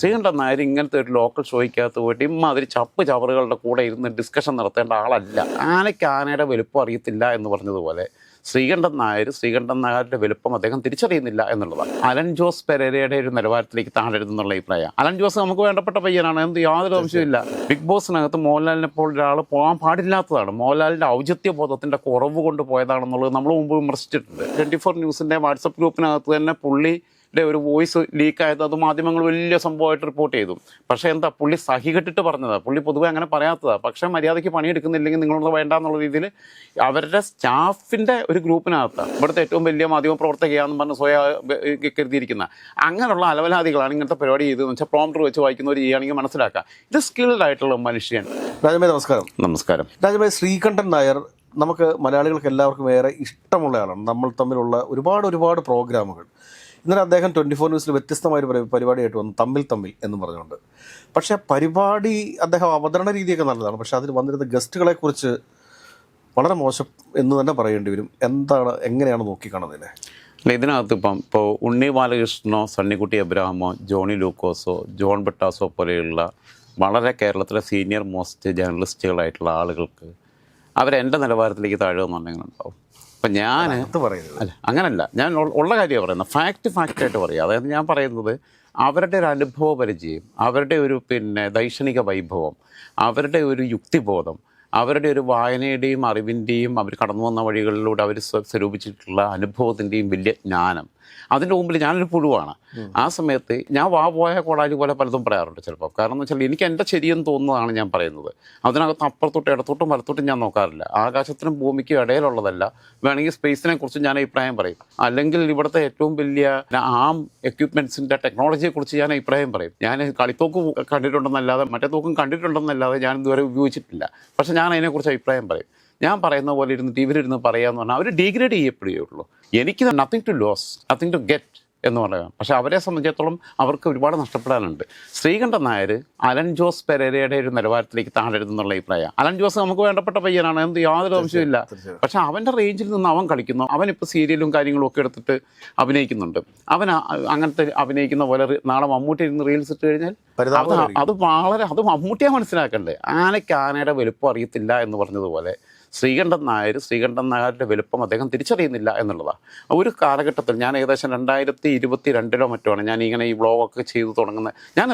ശ്രീകണ്ഠൻ നായർ ഇങ്ങനത്തെ ഒരു ലോക്കൽ ഷോയ്ക്കകത്ത് പോയിട്ട് ഇമ്മാതിരി ചപ്പ് ചവറുകളുടെ കൂടെ ഇരുന്ന് ഡിസ്കഷൻ നടത്തേണ്ട ആളല്ല. ആനയ്ക്ക് ആനയുടെ വലുപ്പം അറിയത്തില്ല എന്ന് പറഞ്ഞതുപോലെ ശ്രീകണ്ഠൻ നായരുടെ വലുപ്പം അദ്ദേഹം തിരിച്ചറിയുന്നില്ല എന്നുള്ളതാണ്. അലൻ ജോസ് പെരേരയുടെ ഒരു നിലവാരത്തിലേക്ക് താഴെഴുതുന്നുള്ള അഭിപ്രായം. അലൻ ജോസ് നമുക്ക് വേണ്ടപ്പെട്ട പയ്യനാണ്, എന്ത് യാതൊരു സംശയമില്ല. ബിഗ് ബോസിനകത്ത് മോഹൻലാലിനെ പ്പോൾ ഒരാൾ പോകാൻ പാടില്ലാത്തതാണ്. മോഹൻലാലിൻ്റെ ഔചിത്യ ബോധത്തിൻ്റെ കുറവ് കൊണ്ട് പോയതാണെന്നുള്ളത് നമ്മൾ മുമ്പ് വിമർശിച്ചിട്ടുണ്ട്. 24 ന്യൂസിൻ്റെ വാട്സപ്പ് ഗ്രൂപ്പിനകത്ത് തന്നെ പുള്ളി ഒരു വോയിസ് ലീക്കായത് അത് മാധ്യമങ്ങൾ വലിയ സംഭവമായിട്ട് റിപ്പോർട്ട് ചെയ്തു. പക്ഷേ എന്താ, പുള്ളി സഹികെട്ടിട്ട് പറഞ്ഞതാണ്. പുള്ളി പൊതുവെ അങ്ങനെ പറയാത്തതാണ്. പക്ഷേ മര്യാദയ്ക്ക് പണിയെടുക്കുന്നില്ലെങ്കിൽ നിങ്ങളൊന്ന് വേണ്ട എന്നുള്ള രീതിയിൽ അവരുടെ സ്റ്റാഫിൻ്റെ ഒരു ഗ്രൂപ്പിനകത്താണ് ഇവിടുത്തെ ഏറ്റവും വലിയ മാധ്യമ പ്രവർത്തകയാണെന്ന് പറഞ്ഞ് കരുതിയിരിക്കുന്ന അങ്ങനെയുള്ള അലവലാദികളാണ് ഇങ്ങനത്തെ പരിപാടി ചെയ്തതെന്ന് വെച്ചാൽ പ്രോംപ്റ്റർ വെച്ച് വായിക്കുന്നവർ ചെയ്യുകയാണെങ്കിൽ മനസ്സിലാക്കാം. ഇത് സ്കിൽഡ് ആയിട്ടുള്ള മനുഷ്യൻ. രാജമേ നമസ്കാരം. നമസ്കാരം. രാജമേ, ശ്രീകണ്ഠൻ നായർ നമുക്ക് മലയാളികൾക്ക് എല്ലാവർക്കും ഏറെ ഇഷ്ടമുള്ള ആളാണ്. നമ്മൾ തമ്മിലുള്ള ഒരുപാട് പ്രോഗ്രാമുകൾ. ഇന്നലെ അദ്ദേഹം 24 ന്യൂസിൽ വ്യത്യസ്തമായൊരു പരിപാടിയായിട്ട് വന്നു, തമ്മിൽ എന്ന് പറഞ്ഞുകൊണ്ട്. പക്ഷേ പരിപാടി അദ്ദേഹം അവതരണ രീതിയൊക്കെ നല്ലതാണ്. പക്ഷേ അതിൽ വന്നിരുന്ന ഗസ്റ്റുകളെക്കുറിച്ച് വളരെ മോശം എന്ന് തന്നെ പറയേണ്ടി വരും. എങ്ങനെയാണ് നോക്കിക്കാണുന്നതിനെ? അല്ല, ഇതിനകത്ത് ഇപ്പോൾ ഉണ്ണി ബാലകൃഷ്ണനോ സണ്ണിക്കുട്ടി എബ്രഹാമോ ജോണി ലൂക്കോസോ ജോൺ ബട്ടാസോ പോലെയുള്ള വളരെ കേരളത്തിലെ സീനിയർ മോസ്റ്റ് ജേർണലിസ്റ്റുകളായിട്ടുള്ള ആളുകൾക്ക് അവരെൻ്റെ നിലവാരത്തിലേക്ക് താഴുമെന്നുണ്ടെങ്കിൽ ഉണ്ടാവും. അപ്പം ഞാൻ അല്ല, അങ്ങനല്ല, ഞാൻ ഉള്ള കാര്യമാണ് പറയുന്നത്. ഫാക്റ്റായിട്ട് പറയുക. അതായത് ഞാൻ പറയുന്നത് അവരുടെ ഒരു അനുഭവ പരിചയം, അവരുടെ ഒരു ദൈക്ഷണിക വൈഭവം, അവരുടെ ഒരു യുക്തിബോധം, അവരുടെ ഒരു വായനയുടെയും അറിവിൻ്റെയും അവർ കടന്നു വന്ന വഴികളിലൂടെ അവർ സ്വരൂപിച്ചിട്ടുള്ള അനുഭവത്തിൻ്റെയും വലിയ ജ്ഞാനം, അതിൻ്റെ മുമ്പിൽ ഞാനൊരു പുഴുവാണ്. ആ സമയത്ത് ഞാൻ പോയ കോളാജ് പോലെ പലതും പറയാറുണ്ട് ചിലപ്പോൾ. കാരണം എന്ന് വെച്ചാൽ എനിക്ക് എൻ്റെ ശരിയെന്ന് തോന്നുന്നതാണ് ഞാൻ പറയുന്നത്. അതിനകത്ത് അപ്പുറത്തോട്ടും ഇടത്തോട്ടും വലത്തോട്ടും ഞാൻ നോക്കാറില്ല. ആകാശത്തിനും ഭൂമിക്കും ഇടയിലുള്ളതല്ല. വേണമെങ്കിൽ സ്പേസിനെ കുറിച്ച് ഞാൻ അഭിപ്രായം പറയും. അല്ലെങ്കിൽ ഇവിടുത്തെ ഏറ്റവും വലിയ എക്യുപ്മെൻറ്റ്സിൻ്റെ ടെക്നോളജിയെക്കുറിച്ച് ഞാൻ അഭിപ്രായം പറയും. ഞാൻ കളിത്തോക്ക് കണ്ടിട്ടുണ്ടെന്നല്ലാതെ മറ്റേ തോക്കും കണ്ടിട്ടുണ്ടെന്നല്ലാതെ ഞാൻ ഇതുവരെ ഉപയോഗിച്ചിട്ടില്ല. പക്ഷേ ഞാൻ അതിനെക്കുറിച്ച് അഭിപ്രായം പറയും. ഞാൻ പറയുന്ന പോലെ ഇരുന്നിട്ട് ഇവരിരുന്ന് പറയാമെന്ന് പറഞ്ഞാൽ അവർ ഡീഗ്രേഡ് ചെയ്യപ്പെടുകയേ ഉള്ളൂ. എനിക്ക് nothing to lose, nothing to get എന്ന് പറയാം. പക്ഷേ അവരെ സംബന്ധിച്ചിടത്തോളം അവർക്ക് ഒരുപാട് നഷ്ടപ്പെടാനുണ്ട്. ശ്രീകണ്ഠൻ നായർ അലൻ ജോസ് പെരേരയുടെ ഒരു നിലവാരത്തിലേക്ക് താഴെഴുതുന്നുള്ള അഭിപ്രായം. അലൻ ജോസ് നമുക്ക് വേണ്ടപ്പെട്ട പയ്യനാണ്, എന്ത് യാതൊരു സംശയമില്ല. പക്ഷേ അവൻ്റെ റേഞ്ചിൽ നിന്ന് അവൻ കളിക്കുന്നു. അവനിപ്പോൾ സീരിയലും കാര്യങ്ങളും ഒക്കെ എടുത്തിട്ട് അഭിനയിക്കുന്നുണ്ട്. അവൻ അങ്ങനത്തെ അഭിനയിക്കുന്ന പോലെ നാളെ മമ്മൂട്ടി ഇരുന്ന് റീൽസ് ഇട്ട് കഴിഞ്ഞാൽ അത് മമ്മൂട്ടിയെ മനസ്സിലാക്കണ്ടേ. ആനയ്ക്ക് ആനയുടെ വലുപ്പം അറിയത്തില്ല എന്ന് പറഞ്ഞതുപോലെ ശ്രീകണ്ഠൻ നായരുടെ വലുപ്പം അദ്ദേഹം തിരിച്ചറിയുന്നില്ല എന്നുള്ളതാണ്. ഒരു കാലഘട്ടത്തിൽ ഞാൻ ഏകദേശം 2022 മറ്റുമാണ് ഞാൻ ഇങ്ങനെ ഈ വ്ളോഗൊക്കെ ചെയ്തു തുടങ്ങുന്നത്. ഞാൻ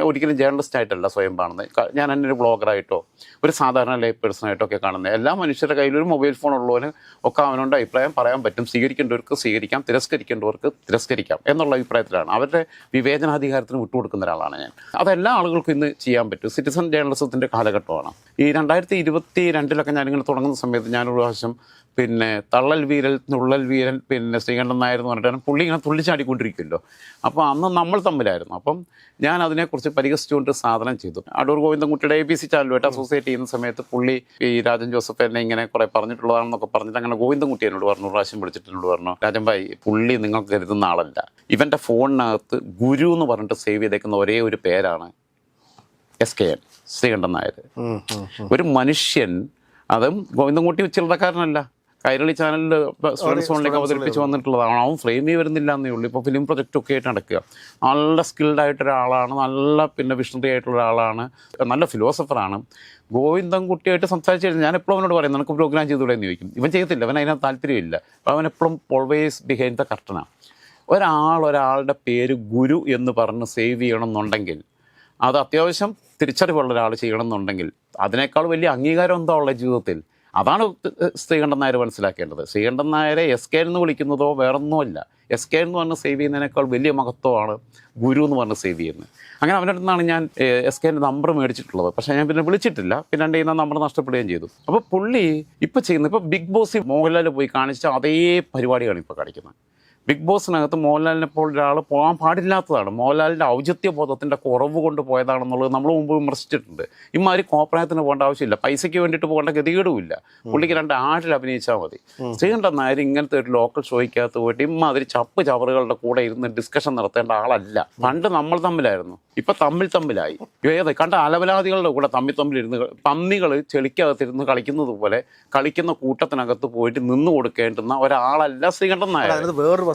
ഒരിക്കലും ജേർണലിസ്റ്റ് ആയിട്ടല്ല സ്വയം കാണുന്നത്. ഞാൻ എന്നെ ഒരു വ്ളോഗറായിട്ടോ ഒരു സാധാരണ ലൈഫ് പേഴ്സണായിട്ടോ ഒക്കെ കാണുന്നത്. എല്ലാ മനുഷ്യരുടെ കയ്യിലൊരു മൊബൈൽ ഫോൺ ഉള്ളവന് ഒക്കെ അവനോട് അഭിപ്രായം പറയാൻ പറ്റും. സ്വീകരിക്കേണ്ടവർക്ക് സ്വീകരിക്കാം, തിരസ്കരിക്കേണ്ടവർക്ക് തിരസ്കരിക്കാം എന്നുള്ള അഭിപ്രായത്തിലാണ്. അവരുടെ വിവേചനാധികാരത്തിന് വിട്ടുകൊടുക്കുന്ന ഒരാളാണ് ഞാൻ. അതെല്ലാ ആളുകൾക്കും ഇന്ന് ചെയ്യാൻ പറ്റും. സിറ്റിസൺ ജേർണലിസത്തിൻ്റെ കാലഘട്ടമാണ്. ഈ 2022 ഞാനിങ്ങനെ തുടങ്ങുന്ന സമയത്ത് ഞാനൊരു പ്രാവശ്യം തള്ളൽ വീരൽ നുള്ളൽ വീരൻ ശ്രീകണ്ഠൻ നായർ എന്ന് പറഞ്ഞിട്ടാണ് പുള്ളി ഇങ്ങനെ തുള്ളിച്ചാടിക്കൊണ്ടിരിക്കുമല്ലോ. അപ്പോൾ അന്ന് നമ്മൾ തമ്മിലായിരുന്നു. അപ്പം ഞാൻ അതിനെക്കുറിച്ച് പരിഹസിച്ചുകൊണ്ട് സാധനം ചെയ്തു. അടൂർ ഗോവിന്ദൻകുട്ടിയുടെ ABC ചാനലുമായിട്ട് അസോസിയേറ്റ് ചെയ്യുന്ന സമയത്ത് പുള്ളി ഈ രാജൻ ജോസഫ് എന്നെ ഇങ്ങനെ കുറേ പറഞ്ഞിട്ടുള്ളതാണെന്നൊക്കെ പറഞ്ഞിട്ട് അങ്ങനെ ഗോവിന്ദൻകുട്ടി എന്നോട് പറഞ്ഞു, പ്രാവശ്യം വിളിച്ചിട്ട് എന്നോട് പറഞ്ഞു, രാജൻ ഭായി, പുള്ളി നിങ്ങൾക്ക് കരുതുന്ന ആളല്ല. ഇവൻ്റെ ഫോണിനകത്ത് ഗുരു എന്ന് പറഞ്ഞിട്ട് സേവ് ചെയ്തേക്കുന്ന ഒരേ ഒരു പേരാണ് SKN ശ്രീകണ്ഠൻ നായർ. ഒരു മനുഷ്യൻ, അതും ഗോവിന്ദൻകുട്ടി ചില്ലറക്കാരനല്ല, കൈരളി ചാനലിൽ സ്റ്റുഡൻസ് ഫോണിലേക്ക് അവതരിപ്പിച്ച് വന്നിട്ടുള്ളതാണ്. അവൻ ഫ്രെയിം വരുന്നില്ല എന്നേ ഉള്ളൂ. ഇപ്പോൾ ഫിലിം പ്രൊജക്റ്റൊക്കെ ആയിട്ട് നടക്കുക. നല്ല സ്കിൽഡ് ആയിട്ടൊരാളാണ്, നല്ല വിഷണറി ആയിട്ടുള്ള ഒരാളാണ്, നല്ല ഫിലോസഫറാണ്. ഗോവിന്ദൻകുട്ടിയായിട്ട് സംസാരിച്ച് കഴിഞ്ഞാൽ ഞാൻ എപ്പോഴും അവനോട് പറയും, നിനക്ക് പ്രോഗ്രാം ചെയ്തുകൂടെ എന്ന് ചോദിക്കും. ഇവൻ ചെയ്യത്തില്ല, അവൻ അതിനകത്ത് താല്പര്യമില്ല. അപ്പോൾ അവൻ എപ്പോഴും ഓൾവേസ് ബിഹൈൻഡ് ദ കർട്ടനാണ്. ഒരാളുടെ പേര് ഗുരു എന്ന് പറഞ്ഞ് സേവ് ചെയ്യണമെന്നുണ്ടെങ്കിൽ, അത് അത്യാവശ്യം തിരിച്ചറിവുള്ള ഒരാൾ ചെയ്യണമെന്നുണ്ടെങ്കിൽ അതിനേക്കാൾ വലിയ അംഗീകാരം എന്താ ഉള്ളത് ജീവിതത്തിൽ? അതാണ് ശ്രീകണ്ഠൻ നായർ മനസ്സിലാക്കേണ്ടത്. ശ്രീകണ്ഠൻ നായരെ SK എന്ന് വിളിക്കുന്നതോ വേറൊന്നുമല്ല. SK എന്ന് പറഞ്ഞ് സേവ് ചെയ്യുന്നതിനേക്കാൾ വലിയ മഹത്വമാണ് ഗുരു എന്ന് പറഞ്ഞ് സേവ് ചെയ്യുന്നത്. അങ്ങനെ അവൻ്റെ അടുത്താണ് ഞാൻ SKൻ്റെ നമ്പർ മേടിച്ചിട്ടുള്ളത്. പക്ഷേ ഞാൻ പിന്നെ വിളിച്ചിട്ടില്ല. പിന്നെ എൻ്റെ കയ്യിൽ നിന്ന് നമ്പർ നഷ്ടപ്പെടുകയും ചെയ്തു. അപ്പോൾ പുള്ളി ഇപ്പോൾ ചെയ്യുന്നത്, ഇപ്പോൾ ബിഗ് ബോസിൽ മോഹൻലാൽ പോയി കാണിച്ച അതേ പരിപാടിയാണ് ഇപ്പോൾ കാണിക്കുന്നത്. ബിഗ് ബോസിനകത്ത് മോഹൻലാലിനെ പ്പോൾ ഒരാൾ പോകാൻ പാടില്ലാത്തതാണ്. മോഹൻലാലിൻ്റെ ഔചിത്യ ബോധത്തിൻ്റെ കുറവ് കൊണ്ട് പോയതാണെന്നുള്ളത് നമ്മൾ മുമ്പ് വിമർശിച്ചിട്ടുണ്ട്. ഇമാതിരി കോപ്രായത്തിന് പോകേണ്ട ആവശ്യമില്ല, പൈസയ്ക്ക് വേണ്ടിയിട്ട് പോകേണ്ട ഗതികേടുമില്ല. പുള്ളിക്ക് 2 ആടിൽ അഭിനയിച്ചാൽ മതി. ശ്രീകണ്ഠൻ നായർ ഇങ്ങനത്തെ ഒരു ലോക്കൽ ഷോയ്ക്കകത്ത് പോയിട്ട് ഇമാതിരി ചപ്പ് ചവറുകളുടെ കൂടെ ഇരുന്ന് ഡിസ്കഷൻ നടത്തേണ്ട ആളല്ല. പണ്ട് നമ്മൾ തമ്മിലായിരുന്നു, ഇപ്പം തമ്മിലായി. കണ്ട അലവലാദികളുടെ കൂടെ തമ്മിലിരുന്ന് പന്നികൾ ചെളിക്കകത്തിരുന്ന് കളിക്കുന്നത് പോലെ കളിക്കുന്ന കൂട്ടത്തിനകത്ത് പോയിട്ട് നിന്ന് കൊടുക്കേണ്ടുന്ന ഒരാളല്ല ശ്രീകണ്ഠൻ നായർ.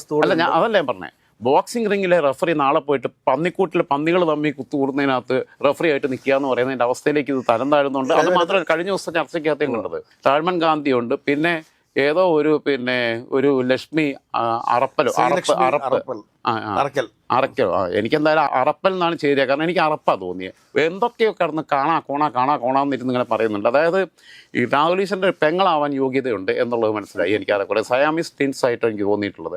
അല്ല, അതല്ല ഞാൻ പറഞ്ഞേ. ബോക്സിംഗ് റിങ്ങിലെ റഫറി നാളെ പോയിട്ട് പന്നിക്കൂട്ടിൽ പന്നികൾ തമ്മിൽ കുത്തുകൂടുന്നതിനകത്ത് റഫറി ആയിട്ട് നിൽക്കുക എന്ന് പറയുന്നതിൻ്റെ അവസ്ഥയിലേക്ക് ഇത് തരം താഴുന്നുണ്ട്. അത് മാത്രമല്ല കഴിഞ്ഞ ദിവസം ചർച്ചയ്ക്കകത്തേ കണ്ടത് താഴ്മൻ ഗാന്ധിയുണ്ട്, പിന്നെ ഏതോ ഒരു ലക്ഷ്മി അറപ്പലോ അറക്കലോ എനിക്കെന്തായാലും അറപ്പൽ എന്നാണ് ചേരുക, കാരണം എനിക്ക് അറപ്പാ തോന്നിയത്. എന്തൊക്കെയോ കിടന്ന് കാണാന്നിരുന്ന് ഇങ്ങനെ പറയുന്നുണ്ട്. അതായത് ഈ രാഹുൽ ഈശ്വരൻ്റെ പെങ്ങളാവാൻ യോഗ്യതയുണ്ട് എന്നുള്ളത് മനസ്സിലായി എനിക്ക്. അതേപോലെ സയാമിസ് ടിൻസ് ആയിട്ട് എനിക്ക് തോന്നിയിട്ടുള്ളത്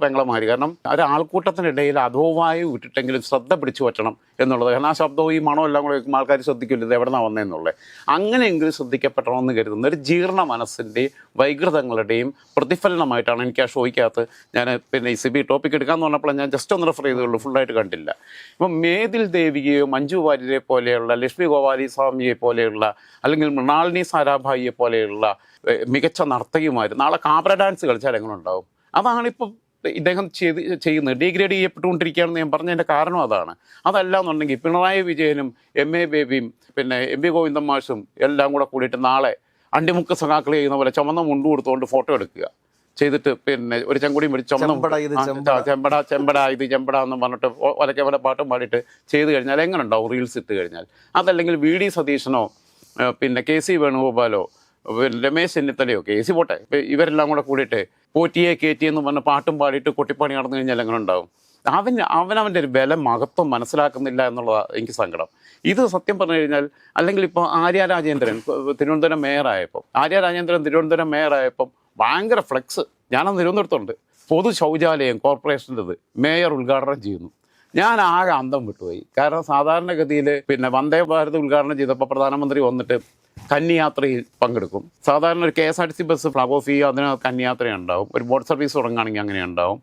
പെങ്ങളെ മാറി. കാരണം ഒരു ആൾക്കൂട്ടത്തിനിടയിൽ അധോവായി വിട്ടിട്ടെങ്കിലും ശ്രദ്ധ പിടിച്ചു പറ്റണം എന്നുള്ളത്. കാരണം ആ ശബ്ദവും ഈ മണവും എല്ലാം കൂടെ ആൾക്കാർ ശ്രദ്ധിക്കില്ല ഇത് എവിടെ നിന്നാണ് വന്നതെന്നുള്ളത്. അങ്ങനെയെങ്കിലും ശ്രദ്ധിക്കപ്പെടണമെന്ന് കരുതുന്ന ഒരു ജീർണ മനസ്സിൻ്റെയും വൈകൃതങ്ങളുടെയും പ്രതിഫലനമായിട്ടാണ് എനിക്ക് ആ ഷോയ്ക്കകത്ത് ഞാൻ പിന്നെ ഈ സിബി ടോപ്പിക് എടുക്കാമെന്ന് പറഞ്ഞപ്പോൾ ഞാൻ ജസ്റ്റ് ഒന്ന് റെഫർ ചെയ്തുള്ളൂ, ഫുള്ളായിട്ട് കണ്ടില്ല. ഇപ്പം മേതിൽ ദേവികയോ മഞ്ജു വാര്യരെ പോലെയുള്ള ലക്ഷ്മി ഗോപാലി സ്വാമിയെ പോലെയുള്ള അല്ലെങ്കിൽ മൃണാളിനി സാരാഭായിയെ പോലെയുള്ള മികച്ച നർത്തകിമാർ നാളെ കാബ്ര ഡാൻസ് കളിച്ചാൽ എങ്ങനെ ഉണ്ടാവും? അതാണിപ്പം ഇദ്ദേഹം ചെയ്യുന്നത്. ഡീഗ്രേഡ് ചെയ്യപ്പെട്ടുകൊണ്ടിരിക്കുകയാണെന്ന് ഞാൻ പറഞ്ഞതിൻ്റെ കാരണം അതാണ്. അതല്ല എന്നുണ്ടെങ്കിൽ പിണറായി വിജയനും MA ബേബിയും പിന്നെ MP ഗോവിന്ദൻ മാഷും എല്ലാം കൂടെ കൂടിയിട്ട് നാളെ അണ്ടിമുക്ക് സഖാക്കൾ ചെയ്യുന്ന പോലെ ചുമന്ന മുണ്ടു കൊടുത്തുകൊണ്ട് ഫോട്ടോ എടുക്കുക ചെയ്തിട്ട് പിന്നെ ഒരു ചെങ്കുടിയും പിടിച്ച് ചെമ്പട എന്ന് പറഞ്ഞിട്ട് ഒലക്കെ പോലെ പാട്ടും പാടിയിട്ട് ചെയ്ത് കഴിഞ്ഞാൽ എങ്ങനെ ഉണ്ടാവും റീൽസ് ഇട്ട് കഴിഞ്ഞാൽ? അതല്ലെങ്കിൽ VD സതീശനോ പിന്നെ KC വേണുഗോപാലോ പിന്നെ രമേശ് ചെന്നിത്തലയോ KC പോട്ടെ ഇവരെല്ലാം കൂടെ കൂടിയിട്ട് പോറ്റിയെ കയറ്റി എന്ന് പറഞ്ഞ് പാട്ടും പാടിയിട്ട് കൊട്ടിപ്പാണി നടന്നു കഴിഞ്ഞാൽ എങ്ങനെ ഉണ്ടാവും? അവനവൻ്റെ ഒരു ബലം മഹത്വം മനസ്സിലാക്കുന്നില്ല എന്നുള്ളതാണ് എനിക്ക് സങ്കടം. ഇത് സത്യം പറഞ്ഞു കഴിഞ്ഞാൽ അല്ലെങ്കിൽ ഇപ്പോൾ ആര്യ രാജേന്ദ്രൻ തിരുവനന്തപുരം മേയറായപ്പം ഭയങ്കര ഫ്ലെക്സ്. ഞാനന്ന് തിരുവനന്തപുരത്തുണ്ട്. പൊതു ശൗചാലയം കോർപ്പറേഷൻ്റെത് മേയർ ഉദ്ഘാടനം ചെയ്യുന്നു. ഞാൻ ആകെ അന്തം വിട്ടുപോയി. കാരണം സാധാരണഗതിയിൽ പിന്നെ വന്ദേ ഭാരത് ഉദ്ഘാടനം ചെയ്തപ്പോൾ പ്രധാനമന്ത്രി വന്നിട്ട് കന്യാത്രയിൽ പങ്കെടുക്കും. സാധാരണ ഒരു KSRTC ബസ് ഫ്ലാഗ് ഓഫ് ചെയ്യുക, അതിന് കന്യാത്ര ഉണ്ടാവും. ഒരു ബോട്ട് സർവീസ് തുടങ്ങുകയാണെങ്കിൽ അങ്ങനെ ഉണ്ടാവും.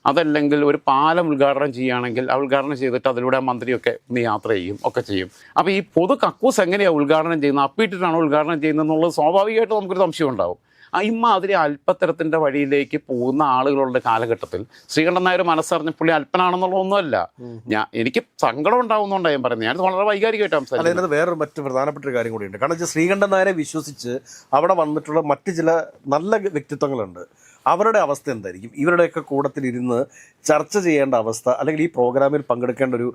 അതല്ലെങ്കിൽ ഒരു പാലം ഉദ്ഘാടനം ചെയ്യുകയാണെങ്കിൽ ആ ഉദ്ഘാടനം ചെയ്തിട്ട് അതിലൂടെ മന്ത്രിയൊക്കെ യാത്ര ചെയ്യും, ഒക്കെ ചെയ്യും. അപ്പോൾ ഈ പൊതു കക്കൂസ് എങ്ങനെയാണ് ഉദ്ഘാടനം ചെയ്യുന്നത്, അപ്പിട്ടിട്ടാണോ ഉദ്ഘാടനം ചെയ്യുന്നത് എന്നുള്ളത് സ്വാഭാവികമായിട്ട് നമുക്കൊരു സംശയം ഉണ്ടാവും. ഇമ്മാതിരി അല്പത്തരത്തിൻ്റെ വഴിയിലേക്ക് പോകുന്ന ആളുകളുടെ കാലഘട്ടത്തിൽ ശ്രീകണ്ഠൻ നായർ മനസ്സറിഞ്ഞ പുള്ളി അല്പനാണെന്നുള്ളതൊന്നുമല്ല. എനിക്ക് സങ്കടം ഉണ്ടാവുന്നുണ്ടാണ് ഞാൻ പറയുന്നത്. ഞാൻ വളരെ വൈകാരികമായിട്ട് സംസാരിക്കുന്നത്. അതിനകത്ത് വേറൊരു മറ്റു പ്രധാനപ്പെട്ട ഒരു കാര്യം കൂടിയുണ്ട്. കാരണം ശ്രീകണ്ഠൻ നായരെ വിശ്വസിച്ച് അവിടെ വന്നിട്ടുള്ള മറ്റ് ചില നല്ല വ്യക്തിത്വങ്ങളുണ്ട്. അവരുടെ അവസ്ഥ എന്തായിരിക്കും? ഇവരുടെയൊക്കെ കൂട്ടത്തിലിരുന്ന് ചർച്ച ചെയ്യേണ്ട അവസ്ഥ, അല്ലെങ്കിൽ ഈ പ്രോഗ്രാമിൽ പങ്കെടുക്കേണ്ട ഒരു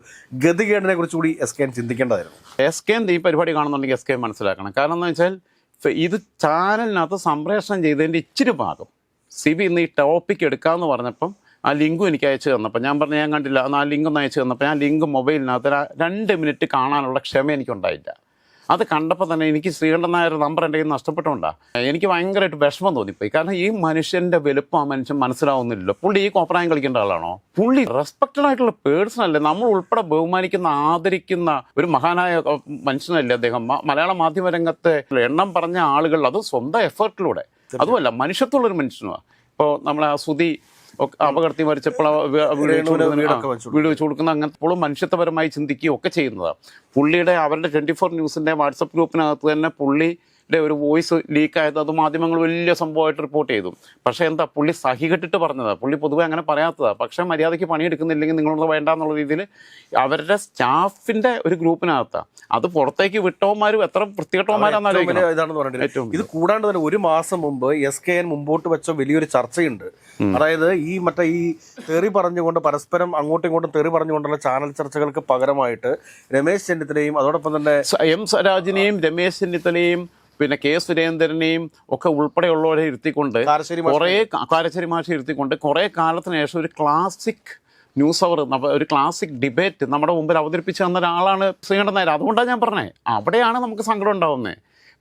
ഗതികേടിനെ കുറിച്ച് കൂടി SKN ചിന്തിക്കേണ്ടതായിരുന്നു. SKN ഈ പരിപാടി കാണുന്നുണ്ടെങ്കിൽ SKN മനസ്സിലാക്കണം. കാരണം എന്ന് വെച്ചാൽ ഇത് ചാനലിനകത്ത് സംപ്രേഷണം ചെയ്തതിൻ്റെ ഇച്ചിരി ഭാഗം സിബി ഇന്ന് ഈ ടോപ്പിക് എടുക്കാമെന്ന് പറഞ്ഞപ്പം ആ ലിങ്കും എനിക്ക് അയച്ചു തന്നപ്പോൾ ഞാൻ പറഞ്ഞു ഞാൻ കണ്ടില്ല. ആ ലിങ്കൊന്ന് അയച്ചു തന്നപ്പോൾ ഞാൻ ലിങ്ക് മൊബൈലിനകത്ത് 2 മിനിറ്റ് കാണാനുള്ള ക്ഷമ എനിക്കുണ്ടായില്ല. അത് കണ്ടപ്പോൾ തന്നെ എനിക്ക് ശ്രീകണ്ഠൻ നായർ നമ്പർ എൻ്റെ കയ്യിൽ നഷ്ടപ്പെട്ടുകൊണ്ടാണ്. എനിക്ക് ഭയങ്കരമായിട്ട് വിഷമം തോന്നിപ്പോയി. കാരണം ഈ മനുഷ്യൻ്റെ വലുപ്പം ആ മനുഷ്യൻ മനസ്സിലാവുന്നില്ലല്ലോ. പുള്ളി ഈ കോപ്രായം കളിക്കേണ്ട ആളാണോ? പുള്ളി റെസ്പെക്റ്റഡ് ആയിട്ടുള്ള പേഴ്സൺ അല്ലേ? നമ്മൾ ഉൾപ്പെടെ ബഹുമാനിക്കുന്ന ആദരിക്കുന്ന ഒരു മഹാനായ മനുഷ്യനല്ലേ അദ്ദേഹം? മലയാള മാധ്യമ രംഗത്തെ എണ്ണം പറഞ്ഞ ആളുകൾ അത് സ്വന്തം എഫേർട്ടിലൂടെ, അതുമല്ല മനുഷ്യത്വമുള്ളൊരു മനുഷ്യനുമാണ്. ഇപ്പോൾ നമ്മളെ സുധി അപകടത്തിൽ മരിച്ചപ്പോൾ വീട് വെച്ച് കൊടുക്കുന്ന അങ്ങനത്തെ മനുഷ്യത്വപരമായി ചിന്തിക്കുകയും ഒക്കെ ചെയ്യുന്നതാണ്. പുള്ളിയുടെ അവരുടെ 24 ന്യൂസിൻ്റെ വാട്സപ്പ് ഗ്രൂപ്പിനകത്ത് തന്നെ പുള്ളിയുടെ ഒരു വോയിസ് ലീക്കായത് അത് മാധ്യമങ്ങൾ വലിയ സംഭവമായിട്ട് റിപ്പോർട്ട് ചെയ്തു. പക്ഷേ എന്താ പുള്ളി സഹികെട്ടിട്ട് പറഞ്ഞതാണ്. പുള്ളി പൊതുവെ അങ്ങനെ പറയാത്തതാണ്. പക്ഷേ മര്യാദയ്ക്ക് പണിയെടുക്കുന്നില്ലെങ്കിൽ നിങ്ങളൊന്ന് വേണ്ട എന്നുള്ള രീതിയിൽ അവരുടെ സ്റ്റാഫിൻ്റെ ഒരു ഗ്രൂപ്പിനകത്താണ്. അത് പുറത്തേക്ക് വിട്ടവന്മാരും എത്ര വൃത്തികെട്ടവന്മാരാണെന്ന് ഇതാണെന്ന് പറഞ്ഞിട്ട്. ഇത് കൂടാണ്ട് തന്നെ 1 മാസം മുമ്പ് SKN മുമ്പോട്ട് വെച്ച വലിയൊരു ചർച്ചയുണ്ട്. അതായത് ഈ തെറി പറഞ്ഞുകൊണ്ട് പരസ്പരം അങ്ങോട്ടും ഇങ്ങോട്ടും തെറി പറഞ്ഞുകൊണ്ടുള്ള ചാനൽ ചർച്ചകൾക്ക് പകരമായിട്ട് രമേശ് ചെന്നിത്തലയും അതോടൊപ്പം തന്നെ M സ്വരാജിനെയും രമേശ് ചെന്നിത്തലയും പിന്നെ K സുരേന്ദ്രനെയും ഒക്കെ ഉൾപ്പെടെയുള്ളവരെ ഇരുത്തിക്കൊണ്ട് കുറേ കാരശ്ശേരി മാഷി ഇരുത്തിക്കൊണ്ട് കുറേ കാലത്തിന് ശേഷം ഒരു ക്ലാസിക് ന്യൂസ് അവർ, ഒരു ക്ലാസിക് ഡിബേറ്റ് നമ്മുടെ മുമ്പിൽ അവതരിപ്പിച്ച് തന്ന ഒരാളാണ് ശ്രീകണ്ഠൻ നായർ. അതുകൊണ്ടാണ് ഞാൻ പറഞ്ഞത് അവിടെയാണ് നമുക്ക് സങ്കടം ഉണ്ടാവുന്നത്.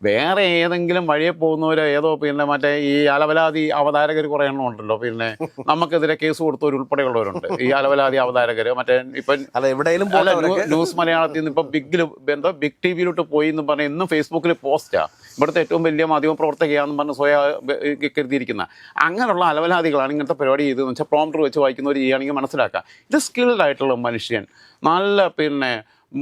വേറെ ഏതെങ്കിലും വഴിയെ പോകുന്നവരോ ഏതോ പിന്നെ മറ്റേ ഈ അലവലാതി അവതാരകർ കുറേ എണ്ണം ഉണ്ടല്ലോ. പിന്നെ നമുക്കെതിരെ കേസ് കൊടുത്തവർ ഉൾപ്പെടെയുള്ളവരുണ്ട്. ഈ അലവലാതി അവതാരകർ മറ്റേ ഇപ്പം ന്യൂസ് മലയാളത്തിൽ നിന്ന് ഇപ്പം ബിഗ് ടിവിയിലോട്ട് പോയി എന്ന് പറഞ്ഞാൽ ഇന്നും ഫേസ്ബുക്കിൽ പോസ്റ്റാണ്. ഇവിടുത്തെ ഏറ്റവും വലിയ മാധ്യമ പ്രവർത്തകയാണെന്ന് പറഞ്ഞ് കരുതിയിരിക്കുന്ന അങ്ങനെയുള്ള അലവലാദികളാണ് ഇങ്ങനത്തെ പരിപാടി ചെയ്തതെന്ന് വെച്ചാൽ പ്രോംപ്റ്റർ വെച്ച് വായിക്കുന്നവർ ചെയ്യുകയാണെങ്കിൽ മനസ്സിലാക്കാം. ഇത് സ്കിൽഡ് ആയിട്ടുള്ള മനുഷ്യൻ, നല്ല പിന്നെ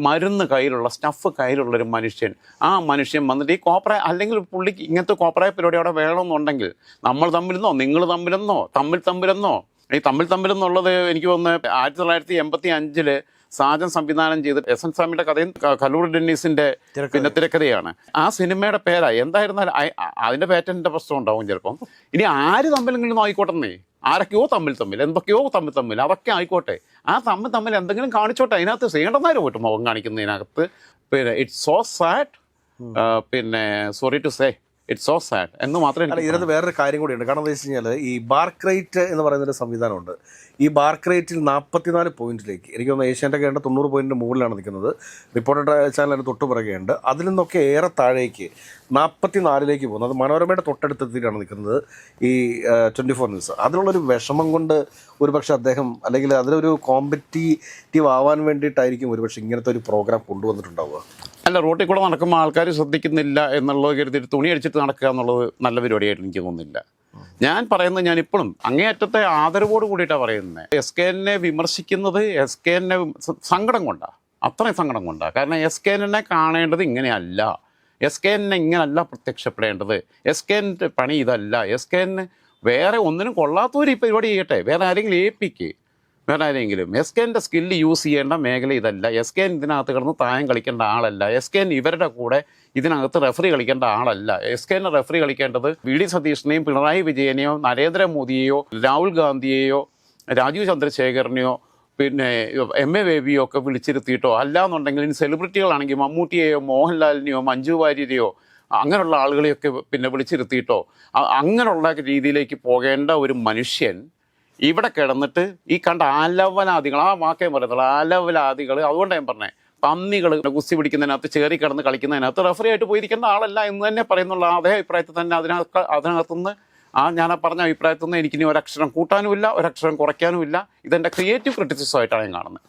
മരുന്ന് കയ്യിലുള്ള സ്റ്റഫ് കയ്യിലുള്ളൊരു മനുഷ്യൻ, ആ മനുഷ്യൻ വന്നിട്ട് ഈ കോപ്രായ അല്ലെങ്കിൽ പുള്ളിക്ക് ഇങ്ങനത്തെ കോപ്രായ പരിപാടി അവിടെ വേണമെന്നുണ്ടെങ്കിൽ നമ്മൾ തമ്മിലെന്നോ നിങ്ങൾ തമ്മിലെന്നോ തമ്മിലെന്നോ ഈ തമ്മിലെന്നുള്ളത് എനിക്ക് തോന്നുന്നത് 1985 സാജൻ സംവിധാനം ചെയ്ത് SN സ്വാമിയുടെ കഥയും കല്ലൂർ ഡെന്നീസിന്റെ പിന്നെ തിരക്കഥയാണ്. ആ സിനിമയുടെ പേരായി എന്തായിരുന്നാലും അതിന്റെ പേറ്റന്റിന്റെ പ്രശ്നം ഉണ്ടാവും ചിലപ്പം. ഇനി ആര് തമ്മിലെങ്കിലും ആയിക്കോട്ടെന്നേ ആരൊക്കെയോ തമ്മിൽ എന്തൊക്കെയോ തമ്മിൽ അതൊക്കെ ആയിക്കോട്ടെ, ആ തമ്മിൽ എന്തെങ്കിലും കാണിച്ചോട്ടെ. അതിനകത്ത് ശ്രീകണ്ഠനായർ പോയിട്ട് മുഖം കാണിക്കുന്നതിനകത്ത് പിന്നെ ഇറ്റ്സ് സോ സാഡ്, പിന്നെ sorry to say it's so sad എന്ന് മാത്രമേ അല്ല, ഇതിനകത്ത് വേറൊരു കാര്യം കൂടിയുണ്ട്. കാരണം എന്താ വെച്ച് കഴിഞ്ഞാൽ ഈ ബാർക്രേറ്റ് എന്ന് പറയുന്നൊരു സംവിധാനമുണ്ട്. ഈ ബാർക്രേറ്റിൽ 44 പോയിന്റിലേക്ക്, എനിക്ക് തോന്നുന്നു ഏഷ്യാൻ്റെ ഒക്കെ 90 പോയിന്റിന് മുകളിലാണ് നിൽക്കുന്നത്. റിപ്പോർട്ടർ ചാനലിന് തൊട്ട് പുറകെയുണ്ട്. അതിൽ നിന്നൊക്കെ ഏറെ താഴേക്ക് 44ലേക്ക് പോകുന്നത്. അത് മനോരമയുടെ തൊട്ടടുത്തെത്തിയിട്ടാണ് നിൽക്കുന്നത് ഈ 24 ന്യൂസ്. അതിനുള്ളൊരു വിഷമം കൊണ്ട് ഒരുപക്ഷെ അദ്ദേഹം, അല്ലെങ്കിൽ അതിലൊരു കോമ്പറ്റീറ്റീവ് ആവാൻ വേണ്ടിയിട്ടായിരിക്കും ഒരുപക്ഷെ ഇങ്ങനത്തെ ഒരു പ്രോഗ്രാം കൊണ്ടുവന്നിട്ടുണ്ടാവുക. അല്ല, റോട്ടിൽ കൂടെ നടക്കുമ്പോൾ ആൾക്കാർ ശ്രദ്ധിക്കുന്നില്ല എന്നുള്ളത് കരുതിയിട്ട് തുണി അടിച്ചിട്ട് നടക്കുക എന്നുള്ളത് നല്ല പരിപാടിയായിട്ട് എനിക്ക് തോന്നുന്നില്ല. ഞാൻ പറയുന്നത്, ഞാൻ ഇപ്പോഴും അങ്ങേയറ്റത്തെ ആദരവോട് കൂടിയിട്ടാണ് പറയുന്നത്. എസ് കെ എന്നെ വിമർശിക്കുന്നത് എസ് കെ എന്നെ സങ്കടം കൊണ്ടാണ്, അത്രയും സങ്കടം കൊണ്ടാണ്. കാരണം എസ് കെ എന്നെ കാണേണ്ടത് ഇങ്ങനെയല്ല, എസ് കെ എന്നെ ഇങ്ങനല്ല പ്രത്യക്ഷപ്പെടേണ്ടത്, എസ് കെ എൻ്റെ പണി ഇതല്ല. എസ് കെ എന്നെ വേറെ ഒന്നിനും കൊള്ളാത്തവർ ഈ പരിപാടി ചെയ്യട്ടെ, വേറെ ആരെങ്കിലും ഏൽപ്പിക്ക്, വേറെ ആരെങ്കിലും. എസ് കെ എൻ്റെ സ്കില്ല് യൂസ് ചെയ്യേണ്ട മേഖല ഇതല്ല. എസ് കെ ഇതിനകത്ത് കിടന്ന് തായം കളിക്കേണ്ട ആളല്ല. എസ് കെ ഇവരുടെ കൂടെ ഇതിനകത്ത് റെഫറി കളിക്കേണ്ട ആളല്ല. എസ് കെ റെഫറി കളിക്കേണ്ടത് വി ഡി സതീഷിനെയും പിണറായി വിജയനെയോ നരേന്ദ്രമോദിയെയോ രാഹുൽ ഗാന്ധിയെയോ രാജീവ് ചന്ദ്രശേഖരനെയോ പിന്നെ എം എ ബേബിയോ ഒക്കെ വിളിച്ചിരുത്തിയിട്ടോ, അല്ലാന്നുണ്ടെങ്കിൽ ഇനി സെലിബ്രിറ്റികളാണെങ്കിൽ മമ്മൂട്ടിയെയോ മോഹൻലാലിനെയോ മഞ്ജു വാര്യരെയോ അങ്ങനെയുള്ള ആളുകളെയൊക്കെ പിന്നെ വിളിച്ചിരുത്തിയിട്ടോ അങ്ങനെയുള്ള രീതിയിലേക്ക് പോകേണ്ട ഒരു മനുഷ്യൻ ഇവിടെ കിടന്നിട്ട് ഈ കണ്ട ആലവലാദികൾ, ആ വാക്കേ പറയത്തുള്ളൂ, ആലവലാദികൾ. അതുകൊണ്ട് ഞാൻ പറഞ്ഞേ, പന്നികൾ കുസ്തി പിടിക്കുന്നതിനകത്ത് ചേറി കിടന്ന് കളിക്കുന്നതിനകത്ത് റെഫറി ആയിട്ട് പോയിരിക്കേണ്ട ആളല്ല എന്ന് തന്നെ പറയുന്നുള്ള അതേ അഭിപ്രായത്തിൽ തന്നെ അതിനകത്തുനിന്ന് ഞാൻ പറഞ്ഞ അഭിപ്രായത്തിൽ നിന്ന് എനിക്കിനി ഒരക്ഷരം കൂട്ടാനുമില്ല, ഒരക്ഷരം കുറയ്ക്കാനുമില്ല. ഇതെൻ്റെ ക്രിയേറ്റീവ് ക്രിറ്റിസിസം ആയിട്ടാണ് ഞാൻ കാണുന്നത്.